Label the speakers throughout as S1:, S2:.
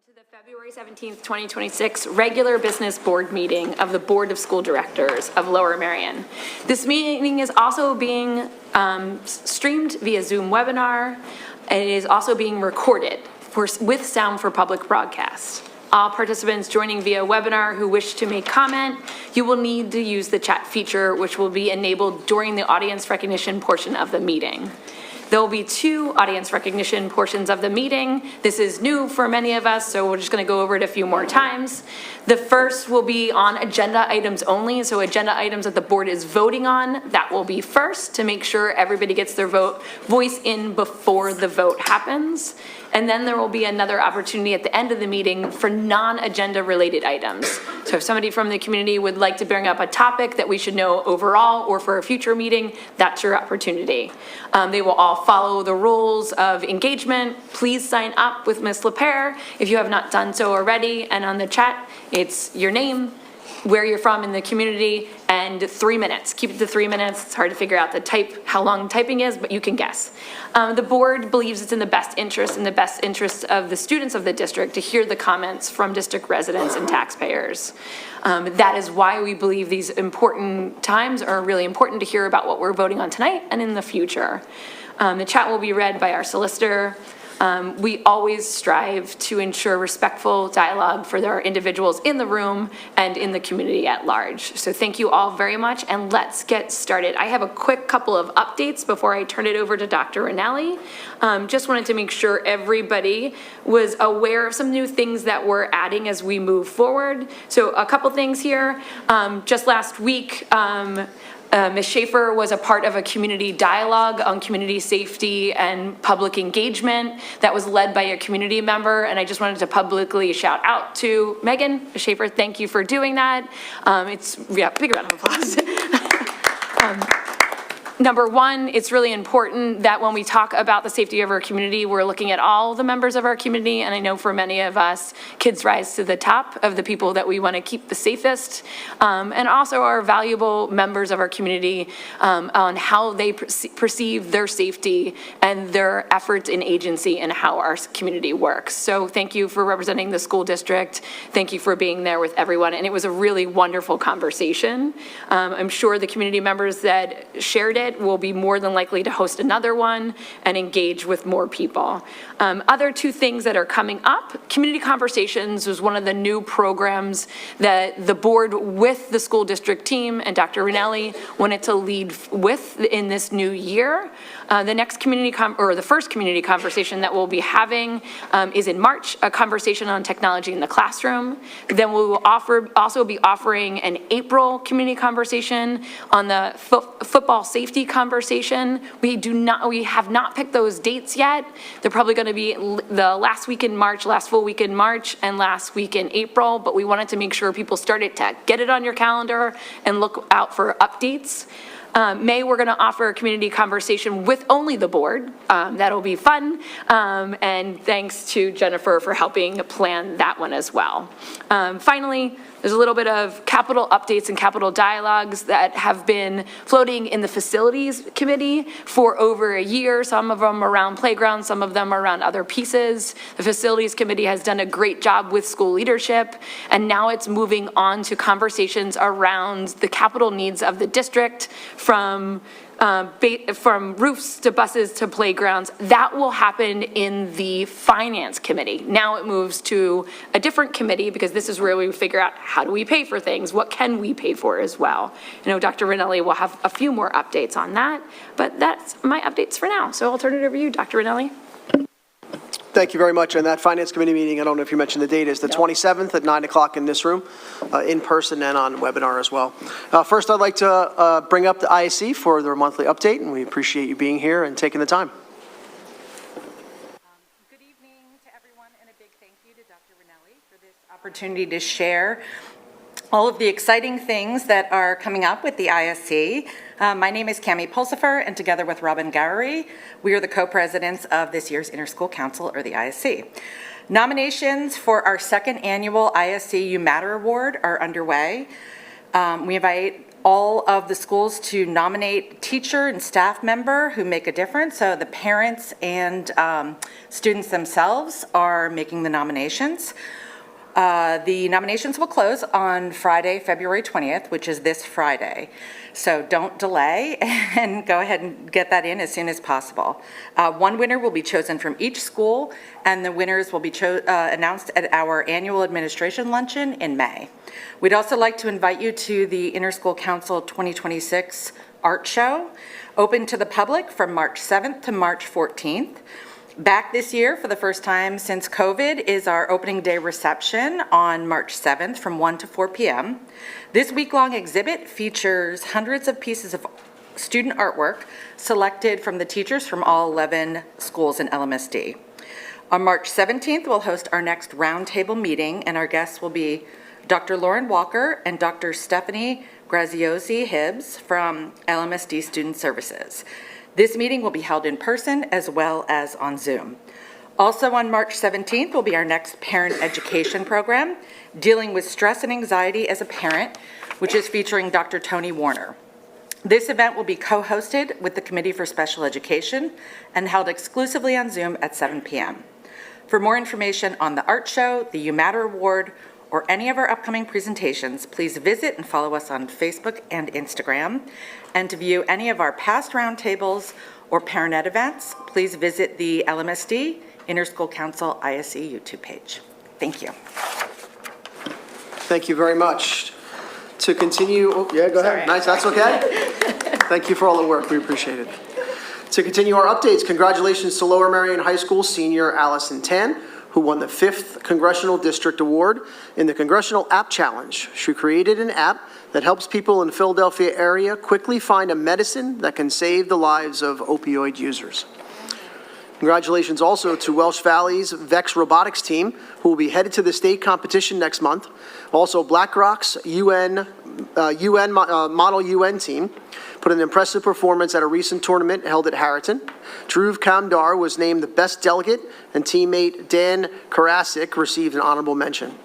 S1: To the February 17th, 2026 regular business board meeting of the Board of School Directors of Lower Merion. This meeting is also being streamed via Zoom webinar, and it is also being recorded with sound for public broadcast. All participants joining via webinar who wish to make comment, you will need to use the chat feature, which will be enabled during the audience recognition portion of the meeting. There will be two audience recognition portions of the meeting. This is new for many of us, so we're just going to go over it a few more times. The first will be on agenda items only, so agenda items that the board is voting on, that will be first to make sure everybody gets their voice in before the vote happens. And then there will be another opportunity at the end of the meeting for non-agenda related items. So if somebody from the community would like to bring up a topic that we should know overall or for a future meeting, that's your opportunity. They will all follow the rules of engagement. Please sign up with Ms. LaPere if you have not done so already. And on the chat, it's your name, where you're from in the community, and 3 minutes. Keep it to 3 minutes. It's hard to figure out how long typing is, but you can guess. The board believes it's in the best interest of the students of the district to hear the comments from district residents and taxpayers. That is why we believe these important times are really important to hear about what we're voting on tonight and in the future. The chat will be read by our solicitor. We always strive to ensure respectful dialogue for our individuals in the room and in the community at large. So thank you all very much, and let's get started. I have a quick couple of updates before I turn it over to Dr. Rinelli. Just wanted to make sure everybody was aware of some new things that we're adding as we move forward. So a couple things here. Just last week, Ms. Schaefer was a part of a community dialogue on community safety and public engagement that was led by a community member, and I just wanted to publicly shout out to Megan. Ms. Schaefer, thank you for doing that. Big round of applause. Number one, it's really important that when we talk about the safety of our community, we're looking at all the members of our community, and I know for many of us, kids rise to the top of the people that we want to keep the safest, and also our valuable members of our community on how they perceive their safety and their efforts in agency and how our community works. So thank you for representing the school district. Thank you for being there with everyone, and it was a really wonderful conversation. I'm sure the community members that shared it will be more than likely to host another one and engage with more people. Other two things that are coming up, Community Conversations was one of the new programs that the board with the school district team and Dr. Rinelli wanted to lead with in this new year. The next the first community conversation that we'll be having is in March, a conversation on technology in the classroom. Then we will also be offering an April community conversation on the football safety conversation. We have not picked those dates yet. They're probably going to be the last full week in March and last week in April, but we wanted to make sure people started to get it on your calendar and look out for updates. May, we're going to offer a community conversation with only the board. That'll be fun. And thanks to Jennifer for helping plan that one as well. Finally, there's a little bit of capital updates and capital dialogues that have been floating in the facilities committee for over a year. Some of them around playgrounds, some of them around other pieces. The facilities committee has done a great job with school leadership, and now it's moving on to conversations around the capital needs of the district, from roofs to buses to playgrounds. That will happen in the finance committee. Now it moves to a different committee because this is where we figure out how do we pay for things, what can we pay for as well. I know Dr. Rinelli will have a few more updates on that, but that's my updates for now. So I'll turn it over to you, Dr. Rinelli.
S2: Thank you very much. And that Finance Committee meeting, I don't know if you mentioned the date, is the 27th at 9 o'clock in this room, in person and on webinar as well. First, I'd like to bring up the ISC for their monthly update, and we appreciate you being here and taking the time.
S3: Good evening to everyone, and a big thank you to Dr. Rinelli for this opportunity to share all of the exciting things that are coming up with the ISC. My name is Cami Pulsifer, and together with Robin Gowrie, we are the co-presidents of this year's Interschool Council, or the ISC. Nominations for our second annual ISC You Matter Award are underway. We invite all of the schools to nominate teacher and staff member who make a difference. So the parents and students themselves are making the nominations. The nominations will close on Friday, February 20th, which is this Friday. So don't delay and go ahead and get that in as soon as possible. One winner will be chosen from each school, and the winners will be announced at our annual administration luncheon in May. We'd also like to invite you to the Interschool Council 2026 art show, open to the public from March 7th to March 14th. Back this year, for the first time since COVID, is our opening day reception on March 7th from 1 to 4 p.m. This week-long exhibit features hundreds of pieces of student artwork selected from the teachers from all 11 schools in LMSD. On March 17th, we'll host our next roundtable meeting, and our guests will be Dr. Lauren Walker and Dr. Stephanie Graziosi-Hibbs from LMSD Student Services. This meeting will be held in person as well as on Zoom. Also on March 17th will be our next parent education program, Dealing with Stress and Anxiety as a Parent, which is featuring Dr. Tony Warner. This event will be co-hosted with the Committee for Special Education and held exclusively on Zoom at 7 p.m. For more information on the art show, the You Matter Award, or any of our upcoming presentations, please visit and follow us on Facebook and Instagram. And to view any of our past roundtables or Parent Ed events, please visit the LMSD Interschool Council ISE YouTube page. Thank you.
S2: Thank you very much. To continue, oh, yeah, go ahead. Nice, that's okay. Thank you for all the work, we appreciate it. To continue our updates, congratulations to Lower Merion High School senior Allison Tan, who won the 5th Congressional District Award in the Congressional App Challenge. She created an app that helps people in the Philadelphia area quickly find a medicine that can save the lives of opioid users. Congratulations also to Welsh Valley's VEX Robotics team, who will be headed to the state competition next month. Also, BlackRock's Model UN team put an impressive performance at a recent tournament held at Harriton. Dhruv Kamdar was named the best delegate, and teammate Dan Karasik received an honorable mention.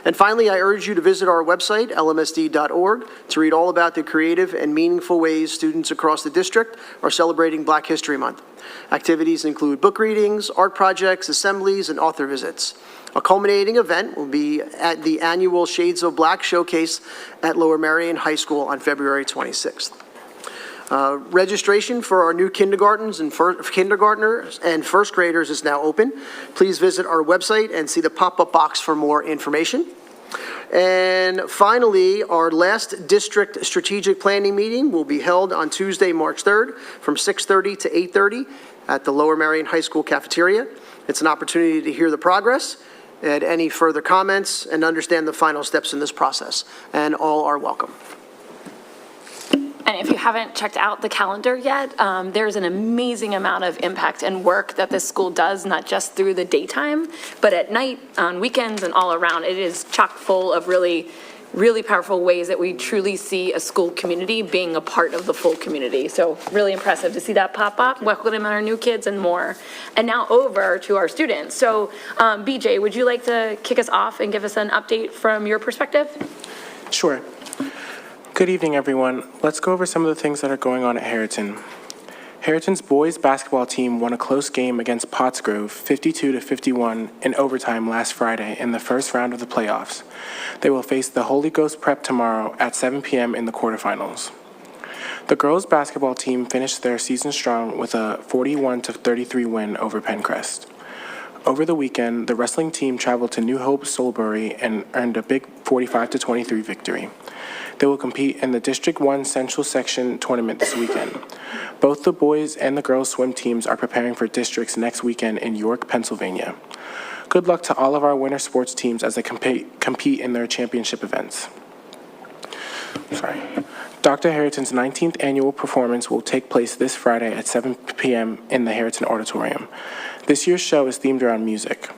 S2: And finally, I urge you to visit our website, lmsd.org, to read all about the creative and meaningful ways students across the district are celebrating Black History Month. Activities include book readings, art projects, assemblies, and author visits. A culminating event will be at the annual Shades of Black showcase at Lower Merion High School on February 26th. Registration for our new kindergartners and first graders is now open. Please visit our website and see the pop-up box for more information. And finally, our last district strategic planning meeting will be held on Tuesday, March 3rd from 6:30 to 8:30 at the Lower Merion High School cafeteria. It's an opportunity to hear the progress, add any further comments, and understand the final steps in this process. And all are welcome.
S1: And if you haven't checked out the calendar yet, there's an amazing amount of impact and work that this school does, not just through the daytime, but at night, on weekends, and all around. It is chock full of really, really powerful ways that we truly see a school community being a part of the full community. So really impressive to see that pop up, welcome our new kids and more. And now over to our students. So BJ, would you like to kick us off and give us an update from your perspective?
S4: Sure. Good evening, everyone. Let's go over some of the things that are going on at Harriton. Harriton's boys basketball team won a close game against Pottsgrove 52-51 in overtime last Friday in the first round of the playoffs. They will face the Holy Ghost Prep tomorrow at 7 p.m. in the quarterfinals. The girls basketball team finished their season strong with a 41-33 win over Pencrest. Over the weekend, the wrestling team traveled to New Hope Soulbury and earned a big 45-23 victory. They will compete in the District 1 Central Section tournament this weekend. Both the boys and the girls swim teams are preparing for districts next weekend in York, Pennsylvania. Good luck to all of our winter sports teams as they compete in their championship events. Dr. Harriton's 19th annual performance will take place this Friday at 7 p.m. in the Harriton Auditorium. This year's show is themed around music.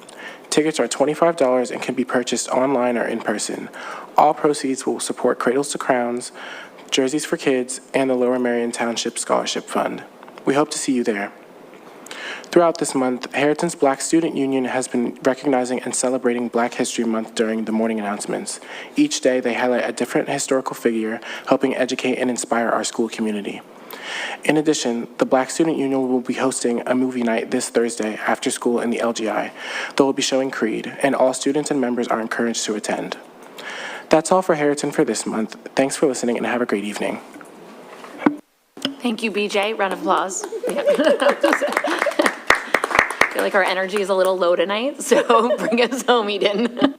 S4: Tickets are $25 and can be purchased online or in person. All proceeds will support Cradles to Crowns, Jerseys for Kids, and the Lower Merion Township Scholarship Fund. We hope to see you there. Throughout this month, Harrison's Black Student Union has been recognizing and celebrating Black History Month during the morning announcements. Each day, they highlight a different historical figure, helping educate and inspire our school community. In addition, the Black Student Union will be hosting a movie night this Thursday after school in the LGI. They will be showing Creed, and all students and members are encouraged to attend. That's all for Harrison for this month. Thanks for listening and have a great evening.
S1: Thank you, BJ. Round of applause. I feel like our energy is a little low tonight, so bring us home, Eden.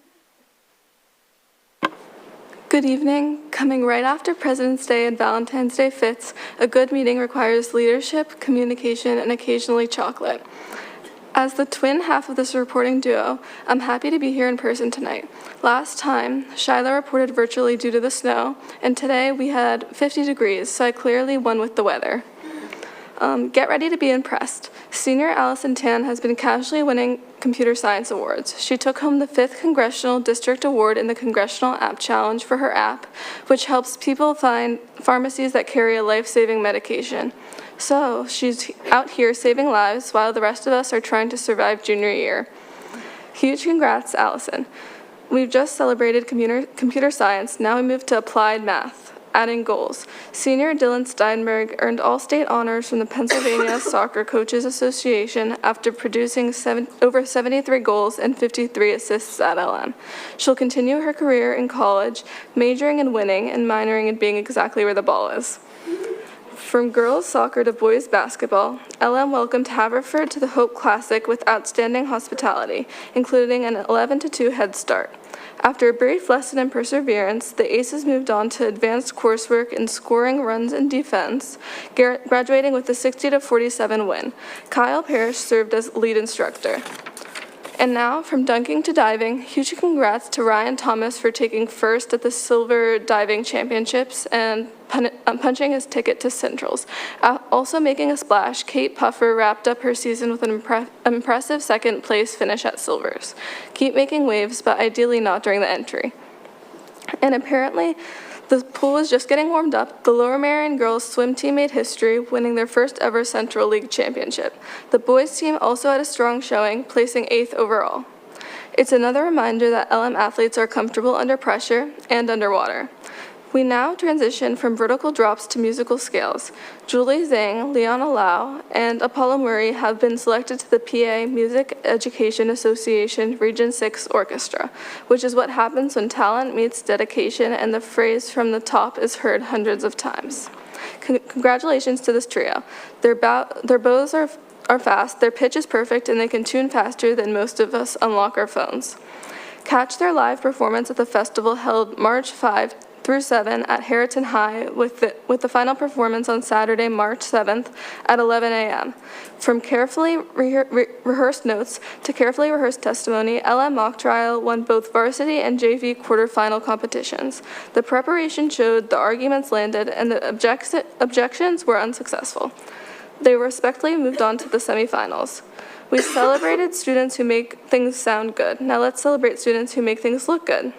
S5: Good evening. Coming right after President's Day and Valentine's Day fits, a good meeting requires leadership, communication, and occasionally chocolate. As the twin half of this reporting duo, I'm happy to be here in person tonight. Last time, Shiloh reported virtually due to the snow, and today we had 50 degrees, so I clearly won with the weather. Get ready to be impressed. Senior Allison Tan has been casually winning computer science awards. She took home the 5th Congressional District Award in the Congressional App Challenge for her app, which helps people find pharmacies that carry a life-saving medication. So she's out here saving lives while the rest of us are trying to survive junior year. Huge congrats, Allison. We've just celebrated computer science, now we move to applied math. Adding goals. Senior Dylan Steinberg earned all-state honors from the Pennsylvania Soccer Coaches Association after producing over 73 goals and 53 assists at LM. She'll continue her career in college, majoring in winning and minoring in being exactly where the ball is. From girls soccer to boys basketball, LM welcomed Haverford to the Hope Classic with outstanding hospitality, including an 11-2 head start. After a brief lesson in perseverance, the Aces moved on to advanced coursework in scoring runs and defense, graduating with a 60-47 win. Kyle Parrish served as lead instructor. And now, from dunking to diving, huge congrats to Ryan Thomas for taking first at the Silver Diving Championships and punching his ticket to Centrals. Also making a splash, Kate Puffer wrapped up her season with an impressive second-place finish at Silvers. Keep making waves, but ideally not during the entry. And apparently, the pool is just getting warmed up. The Lower Merion girls swim team made history, winning their first ever Central League championship. The boys team also had a strong showing, placing 8th overall. It's another reminder that LM athletes are comfortable under pressure and underwater. We now transition from vertical drops to musical scales. Julie Zhang, Liana Lau, and Apollo Murray have been selected to the PA Music Education Association Region 6 Orchestra, which is what happens when talent meets dedication and the phrase "from the top" is heard hundreds of times. Congratulations to this trio. Their bows are fast, their pitch is perfect, and they can tune faster than most of us unlock our phones. Catch their live performance at the festival held March 5 through 7 at Harriton High with the final performance on Saturday, March 7th at 11 a.m. From carefully rehearsed notes to carefully rehearsed testimony, LM Mock Trial won both varsity and JV quarterfinal competitions. The preparation showed, the arguments landed, and the objections were unsuccessful. They respectfully moved on to the semifinals. We celebrated students who make things sound good. Now let's celebrate students who make things look good.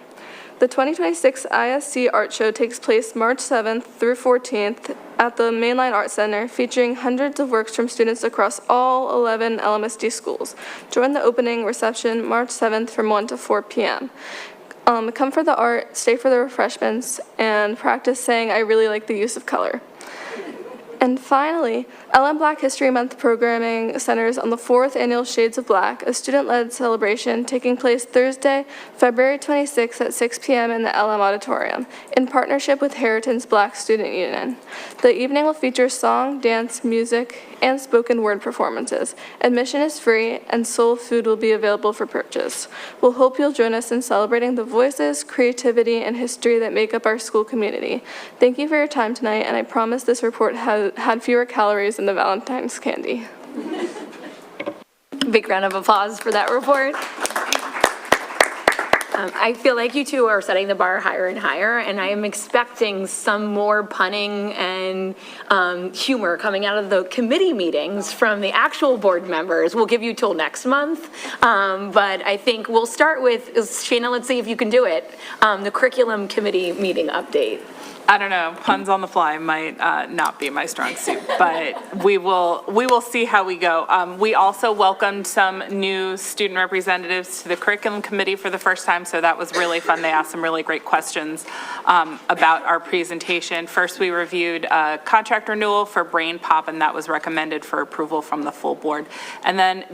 S5: The 2026 ISC Art Show takes place March 7th through 14th at the Mainline Art Center, featuring hundreds of works from students across all 11 LMSD schools. Join the opening reception March 7th from 1 to 4 p.m. Come for the art, stay for the refreshments, and practice saying, "I really like the use of color." And finally, LM Black History Month programming centers on the 4th Annual Shades of Black, a student-led celebration taking place Thursday, February 26th at 6 p.m. in the LM Auditorium, in partnership with Harriton's Black Student Union. The evening will feature song, dance, music, and spoken word performances. Admission is free, and soul food will be available for purchase. We'll hope you'll join us in celebrating the voices, creativity, and history that make up our school community. Thank you for your time tonight, and I promise this report had fewer calories than the Valentine's candy.
S1: Big round of applause for that report. I feel like you two are setting the bar higher and higher, and I am expecting some more punning and humor coming out of the committee meetings from the actual board members. We'll give you till next month, but I think we'll start with, Shayna, let's see if you can do it, the curriculum committee meeting update.
S6: I don't know, puns on the fly might not be my strong suit, but we will see how we go. We also welcomed some new student representatives to the curriculum committee for the first time, so that was really fun. They asked some really great questions about our presentation. First, we reviewed a contract renewal for Brain Pop, and that was recommended for approval from the full board. And then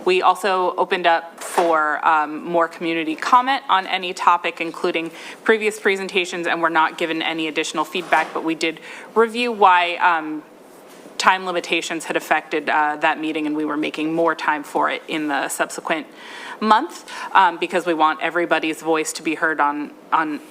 S6: we also opened up for more community comment on any topic, including previous presentations, and we're not given any additional feedback, but we did review why time limitations had affected that meeting, and we were making more time for it in the subsequent month because we want everybody's voice to be heard on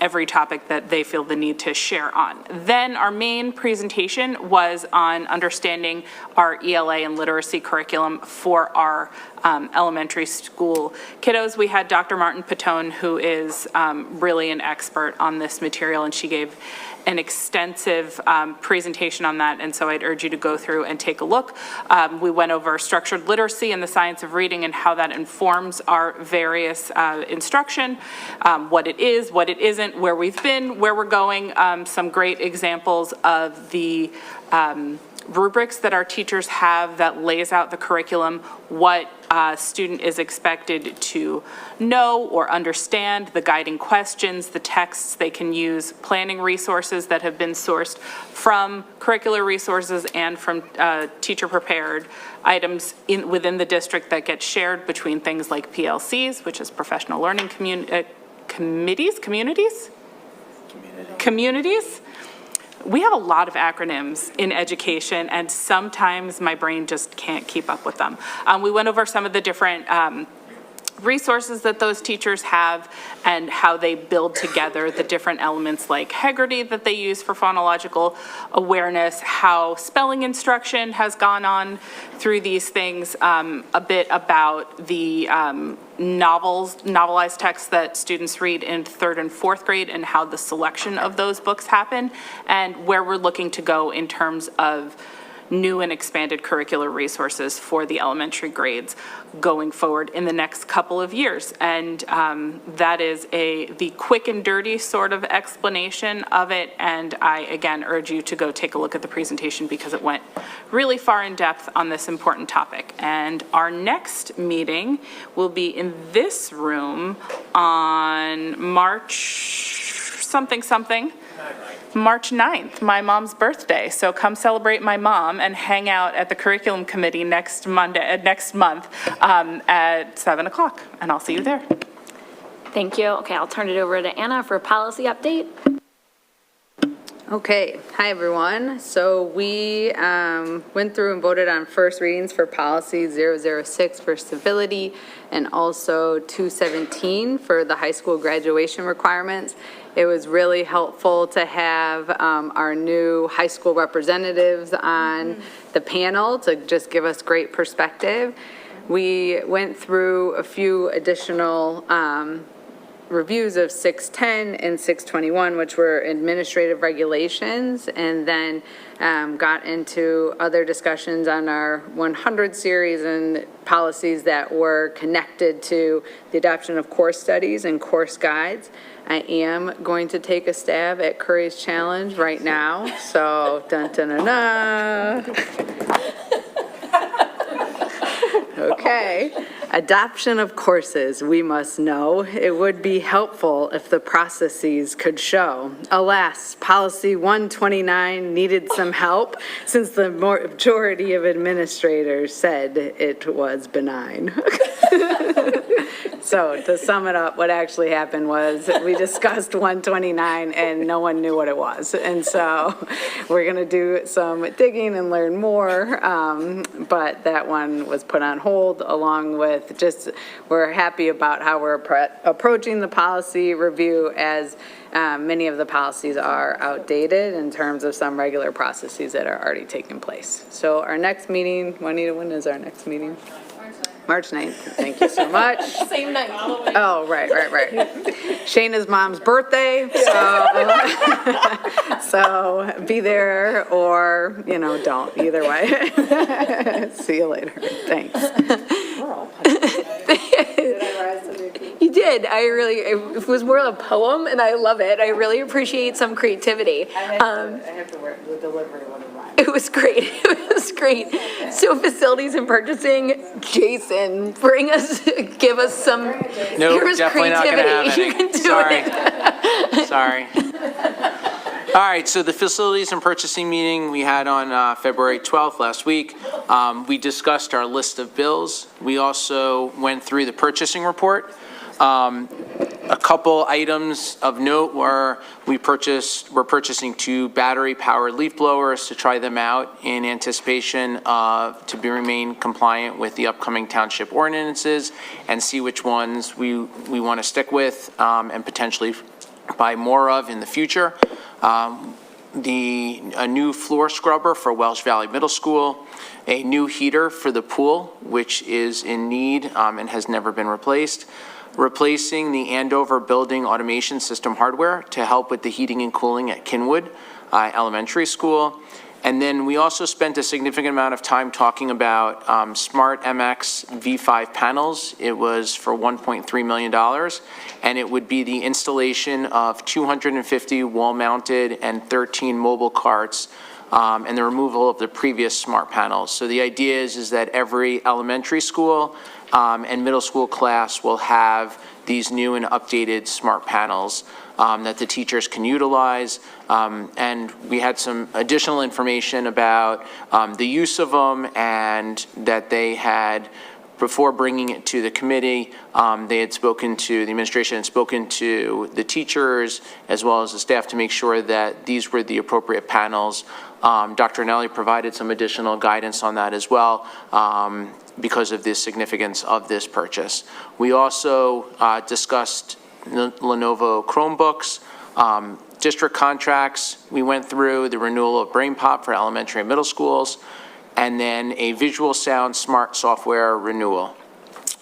S6: every topic that they feel the need to share on. Then our main presentation was on understanding our ELA and literacy curriculum for our elementary school kiddos. We had Dr. Martin Patone, who is really an expert on this material, and she gave an extensive presentation on that, and so I'd urge you to go through and take a look. We went over structured literacy and the science of reading and how that informs our various instruction, what it is, what it isn't, where we've been, where we're going, some great examples of the rubrics that our teachers have that lays out the curriculum, what a student is expected to know or understand, the guiding questions, the texts they can use, planning resources that have been sourced from curricular resources and from teacher-prepared items within the district that get shared between things like PLCs, which is professional learning communities. We have a lot of acronyms in education, and sometimes my brain just can't keep up with them. We went over some of the different resources that those teachers have and how they build together the different elements like Heggerty that they use for phonological awareness, how spelling instruction has gone on through these things, a bit about the novelized texts that students read in 3rd and 4th grade and how the selection of those books happen, and where we're looking to go in terms of new and expanded curricular resources for the elementary grades going forward in the next couple of years. And that is the quick and dirty sort of explanation of it. And I, again, urge you to go take a look at the presentation because it went really far in depth on this important topic. And our next meeting will be in this room on March March 9th, my mom's birthday. So come celebrate my mom and hang out at the curriculum committee next month at 7 o'clock, and I'll see you there.
S1: Thank you. Okay, I'll turn it over to Anna for a policy update.
S7: Okay, hi everyone. So we went through and voted on first readings for policy 006 for civility and also 217 for the high school graduation requirements. It was really helpful to have our new high school representatives on the panel to just give us great perspective. We went through a few additional reviews of 610 and 621, which were administrative regulations, and then got into other discussions on our 100 series and policies that were connected to the adoption of course studies and course guides. I am going to take a stab at Curry's challenge right now, so dun dun dun dun. Okay, adoption of courses, we must know. It would be helpful if the processes could show. Alas, policy 129 needed some help since the majority of administrators said it was benign. So to sum it up, what actually happened was we discussed 129 and no one knew what it was. And so we're going to do some digging and learn more, but that one was put on hold along with just, we're happy about how we're approaching the policy review as many of the policies are outdated in terms of some regular processes that are already taking place. So our next meeting, Juanita, when is our next meeting? March 9th. Thank you so much.
S5: Same night.
S7: Oh, right. Shayna's mom's birthday, so be there or, don't, either way. See you later. Thanks.
S5: You did.
S1: did. It was more of a poem, and I love it. I really appreciate some creativity.
S3: I have to work the delivery one of mine.
S1: It was great. It was great. So facilities and purchasing, Jason, give us some.
S8: Nope,
S1: give us
S8: definitely not gonna have
S1: creativity.
S8: any.
S1: You can do
S8: Sorry.
S1: it.
S8: Sorry. All right, so the facilities and purchasing meeting we had on February 12th last week, we discussed our list of bills. We also went through the purchasing report. A couple items of note were we're purchasing 2 battery-powered leaf blowers to try them out in anticipation of to remain compliant with the upcoming township ordinances and see which ones we want to stick with and potentially buy more of in the future. A new floor scrubber for Welsh Valley Middle School, a new heater for the pool, which is in need and has never been replaced, replacing the Andover building automation system hardware to help with the heating and cooling at Kinwood Elementary School. And then we also spent a significant amount of time talking about Smart MX V5 panels. It was for $1.3 million, and it would be the installation of 250 wall-mounted and 13 mobile carts and the removal of the previous smart panels. So the idea is that every elementary school and middle school class will have these new and updated smart panels that the teachers can utilize. And we had some additional information about the use of them and that they had, before bringing it to the committee, they had spoken to, the administration had spoken to the teachers as well as the staff to make sure that these were the appropriate panels. Dr. Anelli provided some additional guidance on that as well because of the significance of this purchase. We also discussed Lenovo Chromebooks, district contracts. We went through the renewal of BrainPop for elementary and middle schools, and then a visual sound smart software renewal.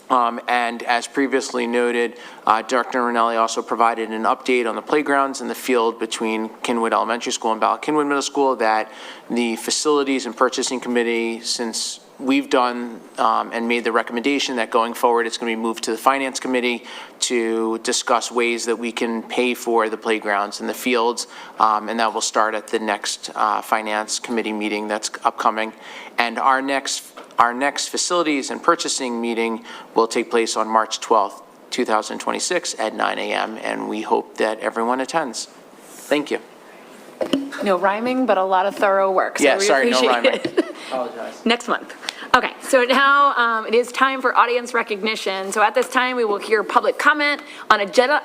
S8: And as previously noted, Dr. Ranelli also provided an update on the playgrounds in the field between Kinwood Elementary School and Ballard Kinwood Middle School, that the Facilities and Purchasing Committee, since we've done and made the recommendation that going forward it's going to be moved to the Finance Committee to discuss ways that we can pay for the playgrounds and the fields, and that will start at the next Finance Committee meeting that's upcoming. And our next Facilities and Purchasing meeting will take place on March 12th, 2026 at 9 a.m., and we hope that everyone attends. Thank you.
S1: No rhyming, but a lot of thorough work. So
S8: Yeah,
S1: we
S8: sorry, no
S1: appreciate
S8: rhyming.
S1: it.
S8: Apologize.
S1: Next month. Okay, so now it is time for audience recognition. So at this time, we will hear public comment on agenda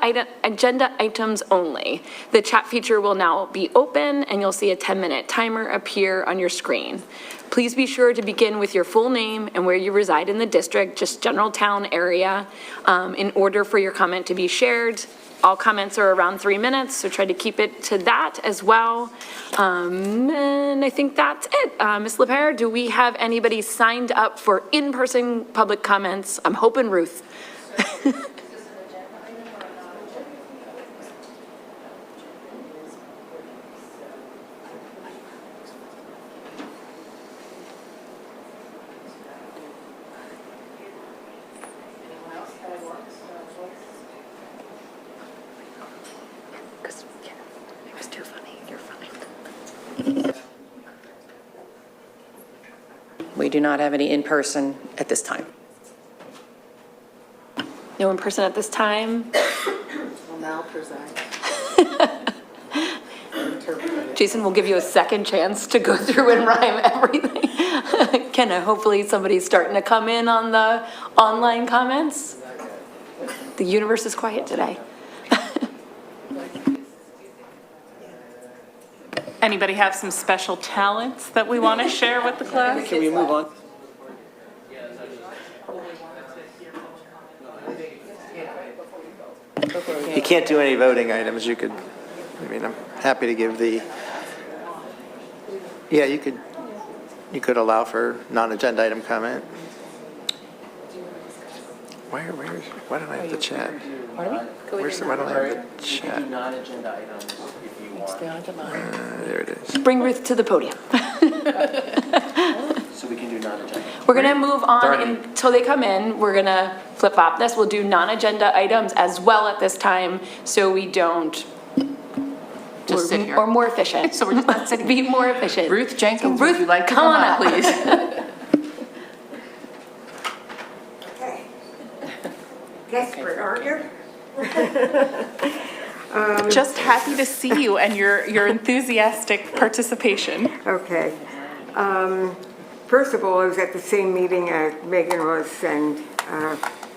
S1: items only. The chat feature will now be open, and you'll see a 10-minute timer appear on your screen. Please be sure to begin with your full name and where you reside in the district, just general town area, in order for your comment to be shared. All comments are around 3 minutes, so try to keep it to that as well. And I think that's it. Ms. LePere, do we have anybody signed up for in-person public comments? I'm hoping Ruth. It was too funny. You're fine.
S9: We do not have any in-person at this time.
S1: No in-person at this time.
S3: Will now preside.
S1: Jason will give you a second chance to go through and rhyme everything. Kenna, hopefully somebody's starting to come in on the online comments. The universe is quiet today.
S6: Anybody have some special talents that we want to share with the class?
S2: Can we move on?
S10: You can't do any voting items. You could, I mean, I'm happy to give the, yeah, you could allow for non-agenda item comment. Why don't I have the chat? Why don't I have the chat?
S8: Non-agenda items if you want.
S10: There it is.
S1: Bring Ruth to the podium.
S8: So
S4: we can do non-agenda.
S1: We're gonna move on
S4: Darn.
S1: until they come in. We're gonna flip-flop this. We'll do non-agenda items as well at this time, so we don't.
S9: Just sit here.
S1: Or more efficient.
S9: So we're just not sitting.
S1: Be more efficient.
S9: Ruth Jenkins,
S1: Ruth,
S9: would you like to
S1: come
S9: come
S1: on
S9: up,
S1: up.
S9: please?
S11: Desperate, aren't you?
S6: Just happy to see you and your enthusiastic participation.
S11: Okay. First of all, I was at the same meeting as Megan was and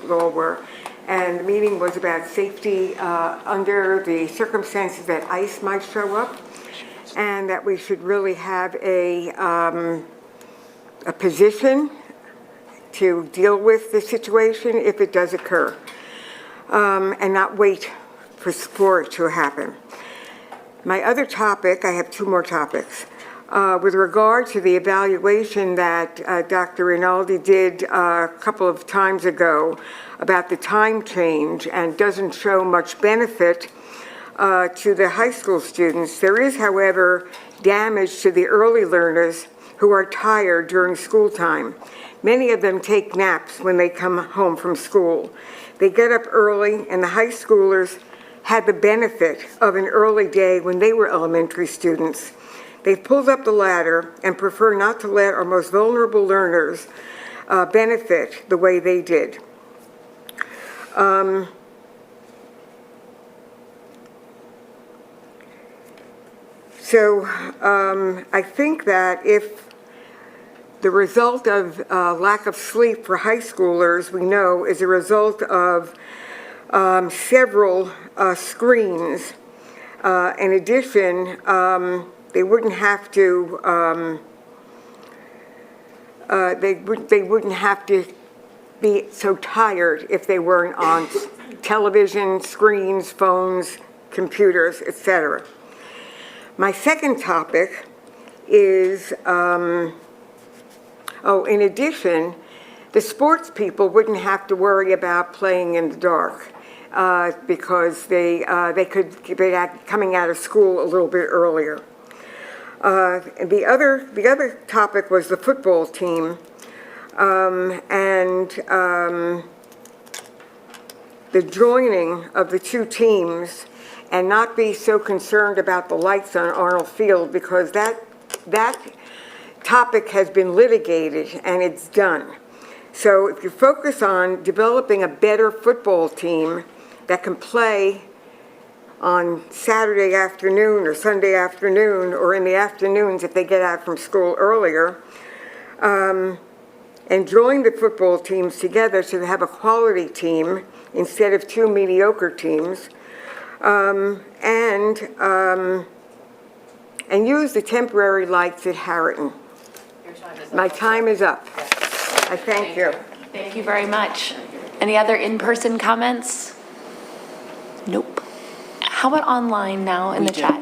S11: Lowell were, and the meeting was about safety under the circumstances that ice might show up, and that we should really have a position to deal with the situation if it does occur, and not wait for it to happen. My other topic, I have two more topics. With regard to the evaluation that Dr. Rinaldi did a couple of times ago about the time change and doesn't show much benefit to the high school students, there is, however, damage to the early learners who are tired during school time. Many of them take naps when they come home from school. They get up early, and the high schoolers had the benefit of an early day when they were elementary students. They've pulled up the ladder and prefer not to let our most vulnerable learners benefit the way they did. I think that if the result of lack of sleep for high schoolers, we know, is a result of several screens. In addition, they wouldn't have to. They wouldn't have to be so tired if they weren't on television, screens, phones, computers, etc. My second topic is. In addition, the sports people wouldn't have to worry about playing in the dark because they could be coming out of school a little bit earlier. The other topic was the football team and the joining of the two teams, and not be so concerned about the lights on Arnold Field, because that topic has been litigated and it's done. So if you focus on developing a better football team that can play on Saturday afternoon or Sunday afternoon, or in the afternoons if they get out from school earlier, and join the football teams together to have a quality team instead of two mediocre teams, and use the temporary lights at Harriton. My time is up. I thank you.
S1: Thank you very much. Any other in-person comments? Nope. How about online now in the chat?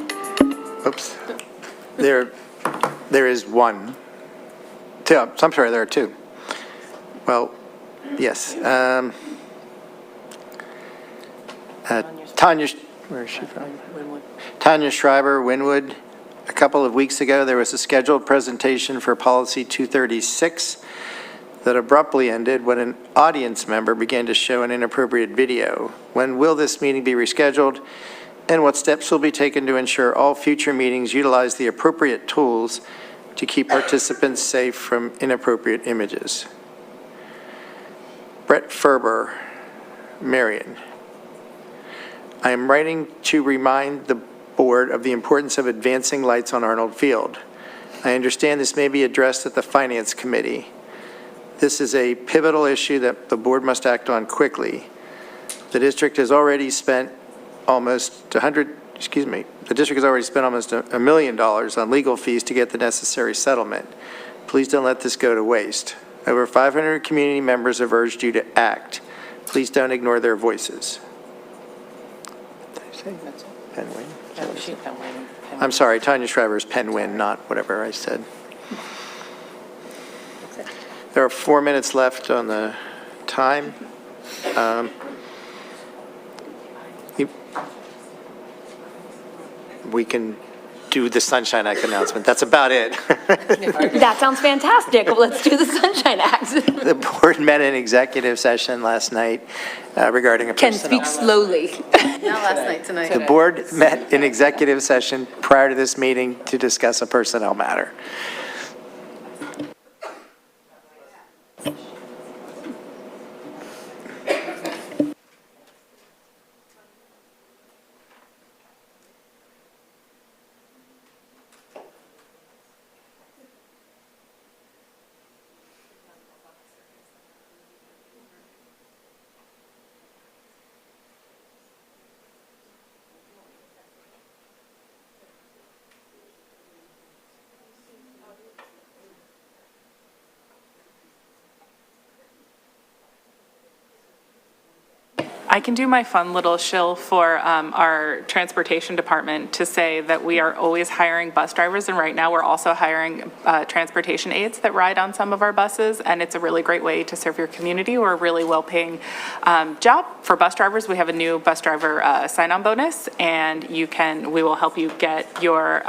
S10: Oops. There is one. Two, I'm sorry, there are two. Well, yes. Tanya, where is she from? Tanya Schreiber, Winwood. A couple of weeks ago, there was a scheduled presentation for Policy 236 that abruptly ended when an audience member began to show an inappropriate video. When will this meeting be rescheduled, and what steps will be taken to ensure all future meetings utilize the appropriate tools to keep participants safe from inappropriate images? Brett Ferber, Marion. I am writing to remind the board of the importance of advancing lights on Arnold Field. I understand this may be addressed at the Finance Committee. This is a pivotal issue that the board must act on quickly. The district has already spent almost $1 million on legal fees to get the necessary settlement. Please don't let this go to waste. Over 500 community members have urged you to act. Please don't ignore their voices. Did I say that's Penwin? I'm sorry, Tanya Schreiber's Penwin, not whatever I said. There are 4 minutes left on the time. We can do the Sunshine Act announcement. That's about it.
S1: That sounds fantastic. Well, let's do the Sunshine Act.
S10: The board met in executive session last night regarding a
S1: Ken,
S10: personnel.
S1: speak slowly.
S7: Not last night, tonight.
S10: The board met in executive session prior to this meeting to discuss a personnel matter.
S6: I can do my fun little shill for our transportation department to say that we are always hiring bus drivers, and right now we're also hiring transportation aides that ride on some of our buses, and it's a really great way to serve your community. We're a really well-paying job. For bus drivers, we have a new bus driver sign-on bonus, and we will help you get your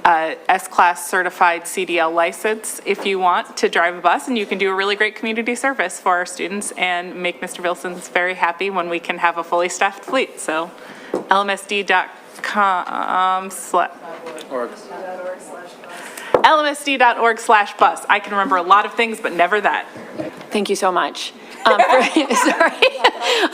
S6: S-Class certified CDL license if you want to drive a bus, and you can do a really great community service for our students and make Mr. Wilson's very happy when we can have a fully staffed fleet. So lmsd.org/bus. I can remember a lot of things, but never that.
S1: Thank you so much. Sorry,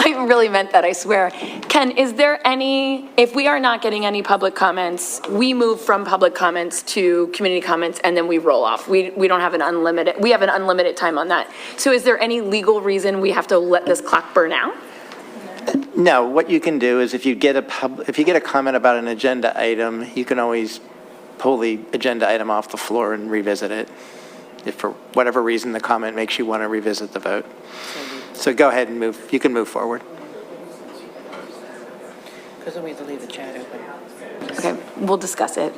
S1: I really meant that, I swear. Ken, is there if we are not getting any public comments, we move from public comments to community comments and then we roll off. We don't have an unlimited time on that. So is there any legal reason we have to let this clock burn out?
S10: No, what you can do is if you get a comment about an agenda item, you can always pull the agenda item off the floor and revisit it, if for whatever reason the comment makes you want to revisit the vote. So go ahead and move. You can move forward.
S9: Because then we have to leave the chat open.
S1: Okay, we'll discuss it.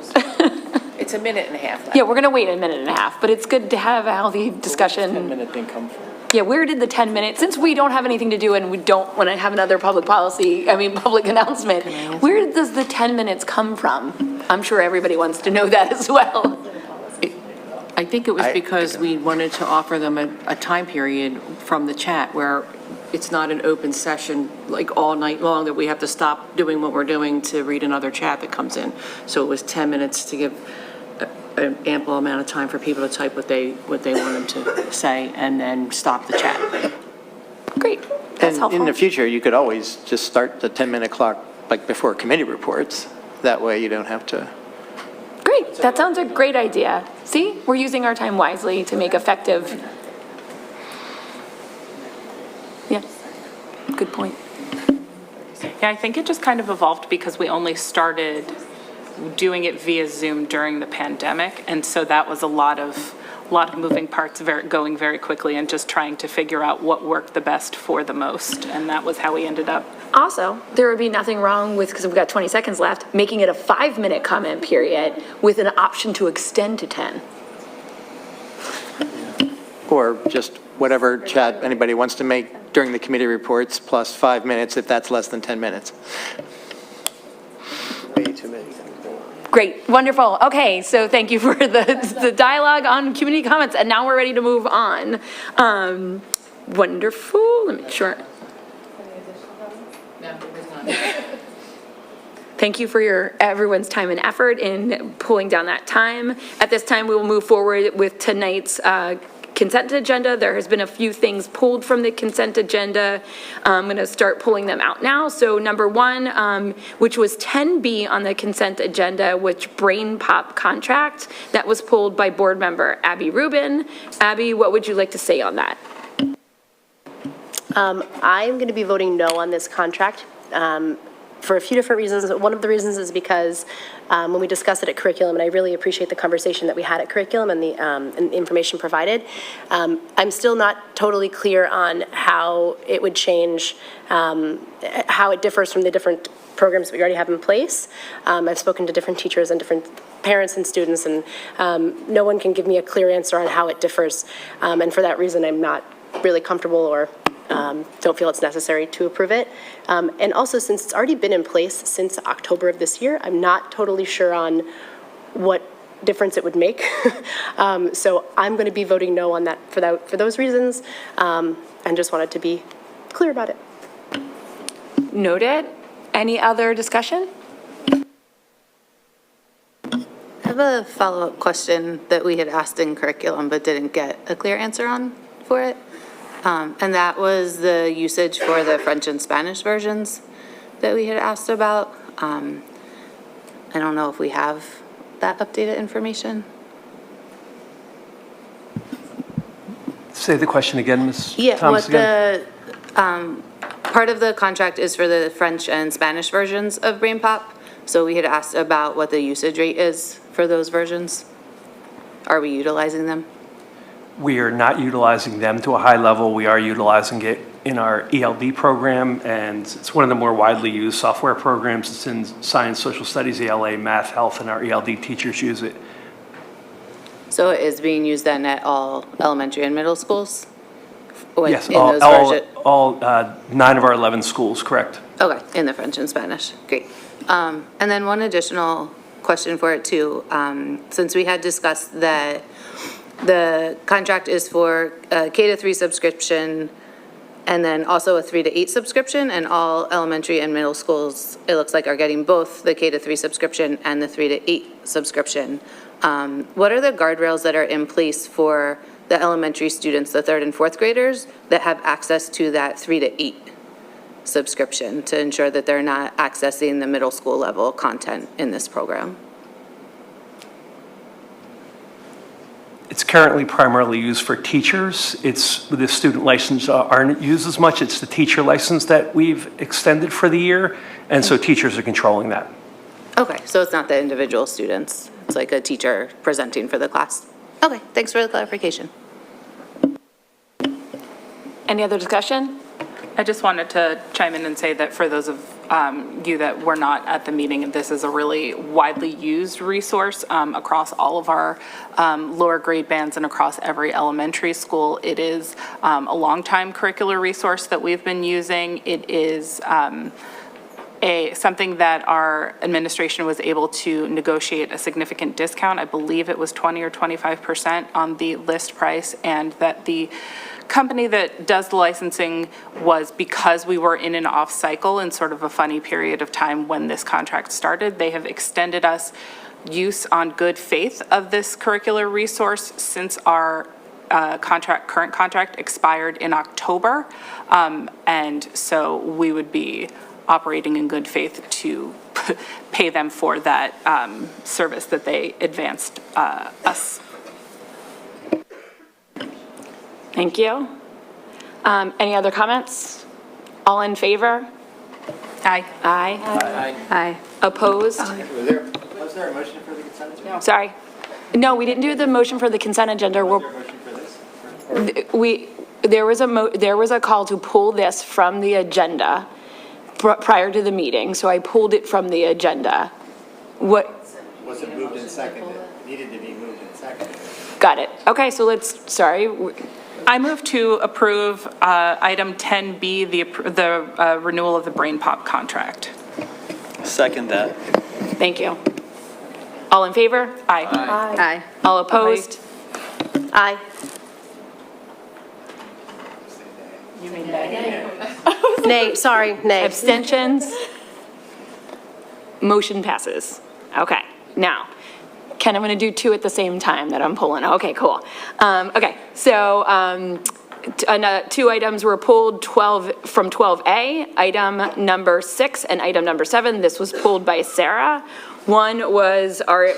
S9: It's a minute and a half left.
S1: Yeah, we're going to wait a minute and a half, but it's good to have a healthy discussion.
S4: 10-minute thing come from?
S1: Yeah, where did the 10 minutes, since we don't have anything to do and we don't want to have another public announcement, where does the 10 minutes come from? I'm sure everybody wants to know that as well.
S9: I think it was because we wanted to offer them a time period from the chat where it's not an open session like all night long that we have to stop doing what we're doing to read another chat that comes in. So it was 10 minutes to give an ample amount of time for people to type what they want them to say and then stop the chat.
S1: Great, that's helpful.
S10: In the future, you could always just start the 10-minute clock like before committee reports. That way you don't have to.
S1: Great, that sounds a great idea. See, we're using our time wisely to make effective. Yeah, good point.
S6: Yeah, I think it just kind of evolved because we only started doing it via Zoom during the pandemic, and so that was a lot of moving parts going very quickly and just trying to figure out what worked the best for the most, and that was how we ended up.
S1: Also, there would be nothing wrong with, because we've got 20 seconds left, making it a 5-minute comment period with an option to extend to 10.
S10: Or just whatever chat anybody wants to make during the committee reports plus 5 minutes if that's less than 10 minutes.
S2: Way too many.
S1: Great, wonderful. Okay, so thank you for the dialogue on community comments, and now we're ready to move on. Wonderful, let me make sure. Thank you for everyone's time and effort in pulling down that time. At this time, we will move forward with tonight's consent agenda. There has been a few things pulled from the consent agenda. I'm going to start pulling them out now. So number one, which was 10B on the consent agenda, which Brain Pop contract, that was pulled by board member Abby Rubin. Abby, what would you like to say on that?
S12: I'm going to be voting no on this contract for a few different reasons. One of the reasons is because when we discussed it at curriculum, and I really appreciate the conversation that we had at curriculum and the information provided, I'm still not totally clear on how it would change, how it differs from the different programs that we already have in place. I've spoken to different teachers and different parents and students, and no one can give me a clear answer on how it differs. And for that reason, I'm not really comfortable or don't feel it's necessary to approve it. And also, since it's already been in place since October of this year, I'm not totally sure on what difference it would make. So I'm going to be voting no on that for those reasons, and just wanted to be clear about it.
S1: Noted. Any other discussion?
S7: I have a follow-up question that we had asked in curriculum but didn't get a clear answer on for it. And that was the usage for the French and Spanish versions that we had asked about. I don't know if we have that updated information.
S13: Say the question again, Ms.
S7: Yeah,
S13: Thomas,
S7: what
S13: again.
S7: the, part of the contract is for the French and Spanish versions of Brain Pop. So we had asked about what the usage rate is for those versions. Are we utilizing them?
S13: We are not utilizing them to a high level. We are utilizing it in our ELD program, and it's one of the more widely used software programs. It's in science, social studies, ELA, math, health, and our ELD teachers use it.
S7: So it is being used then at all elementary and middle schools? When-
S13: Yes,
S7: in those version-
S13: all 9 of our 11 schools, correct.
S7: Okay, in the French and Spanish, great. And then one additional question for it too. Since we had discussed that the contract is for a K-3 subscription and then also a 3-8 subscription, and all elementary and middle schools, it looks like, are getting both the K-3 subscription and the 3-8 subscription. What are the guardrails that are in place for the elementary students, the 3rd and 4th graders, that have access to that 3-8 subscription to ensure that they're not accessing the middle school level content in this program?
S13: It's currently primarily used for teachers. It's, the student license aren't used as much. It's the teacher license that we've extended for the year, and so teachers are controlling that.
S7: Okay, so it's not the individual students, it's like a teacher presenting for the class. Okay, thanks for the clarification.
S1: Any other discussion?
S6: I just wanted to chime in and say that for those of you that were not at the meeting, this is a really widely used resource across all of our lower grade bands and across every elementary school. It is a longtime curricular resource that we've been using. It is something that our administration was able to negotiate a significant discount. I believe it was 20 or 25% on the list price, and that the company that does the licensing was, because we were in an off cycle and sort of a funny period of time when this contract started, they have extended us use on good faith of this curricular resource since our current contract expired in October. And so we would be operating in good faith to pay them for that service that they advanced us.
S1: Thank you. Any other comments? All in favor?
S6: Aye.
S1: Aye.
S7: Aye.
S1: Opposed?
S10: Was there a motion for the consent agenda?
S1: Sorry. No, we didn't do the motion for the consent agenda.
S10: Was there a motion for this?
S1: There was a call to pull this from the agenda prior to the meeting, so I pulled it from the agenda. What?
S10: Was it moved and seconded? It needed to be moved and seconded.
S1: Got it. Okay, so sorry.
S6: I move to approve item 10B, the renewal of the Brain Pop contract.
S14: Second that.
S1: Thank you. All in favor? Aye.
S7: Aye.
S1: All opposed?
S12: Aye.
S1: You mean nay?
S12: Nay, sorry, nay.
S1: Abstentions? Motion passes. Okay, now, Ken, I'm going to do 2 at the same time that I'm pulling. Okay, cool. Okay, so 2 items were pulled from 12A, item number 6 and item number 7. This was pulled by Sarah. One was our,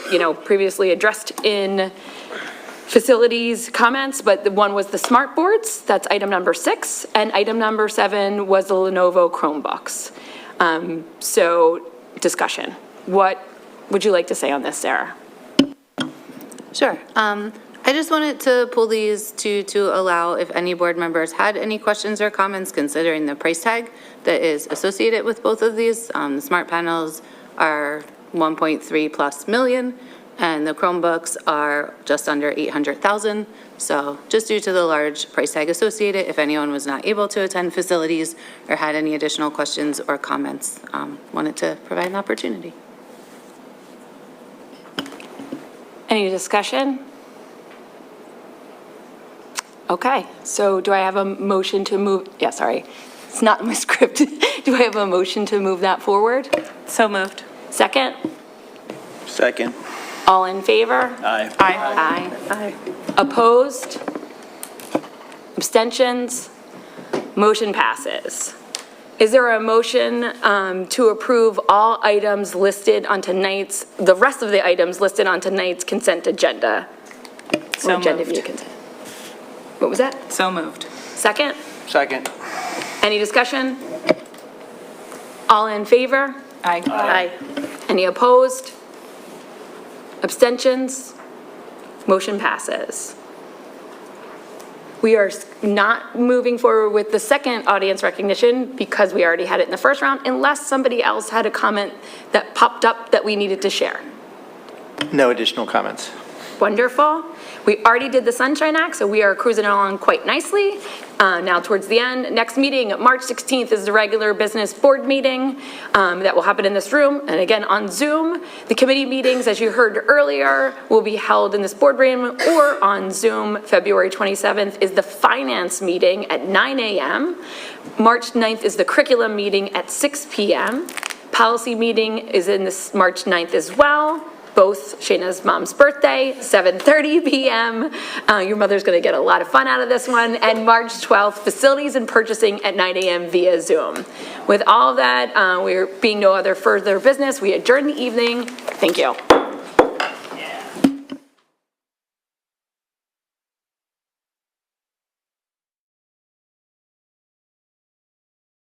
S1: previously addressed in facilities comments, but the one was the smart boards. That's item number 6. And item number 7 was the Lenovo Chromebooks. So discussion. What would you like to say on this, Sarah?
S7: Sure. I just wanted to pull these to allow if any board members had any questions or comments considering the price tag that is associated with both of these. The smart panels are 1.3+ million, and the Chromebooks are just under $800,000. So just due to the large price tag associated, if anyone was not able to attend facilities or had any additional questions or comments, wanted to provide an opportunity.
S1: Any discussion? Okay, so do I have a motion to move, yeah, sorry, it's not in my script. Do I have a motion to move that forward?
S6: So moved.
S1: Second?
S14: Second.
S1: All in favor?
S14: Aye.
S1: Aye.
S12: Aye.
S1: Opposed? Abstentions? Motion passes. Is there a motion to approve all items listed on tonight's, the rest of the items listed on tonight's consent agenda?
S6: So
S1: Or agenda
S6: moved.
S1: view consent. What was that?
S6: So moved.
S1: Second?
S14: Second.
S1: Any discussion? All in favor?
S6: Aye.
S12: Aye.
S1: Any opposed? Abstentions? Motion passes. We are not moving forward with the second audience recognition because we already had it in the first round, unless somebody else had a comment that popped up that we needed to share.
S10: No additional comments.
S1: Wonderful. We already did the Sunshine Act, so we are cruising along quite nicely. Now towards the end, next meeting, March 16th is the regular business board meeting that will happen in this room and again on Zoom. The committee meetings, as you heard earlier, will be held in this board room or on Zoom. February 27th is the finance meeting at 9 a.m. March 9th is the curriculum meeting at 6 p.m. Policy meeting is in this March 9th as well. Both Shayna's mom's birthday, 7:30 p.m. Your mother's going to get a lot of fun out of this one. And March 12th, facilities and purchasing at 9 a.m. via Zoom. With all of that, we're being no other further business. We adjourn the evening. Thank you.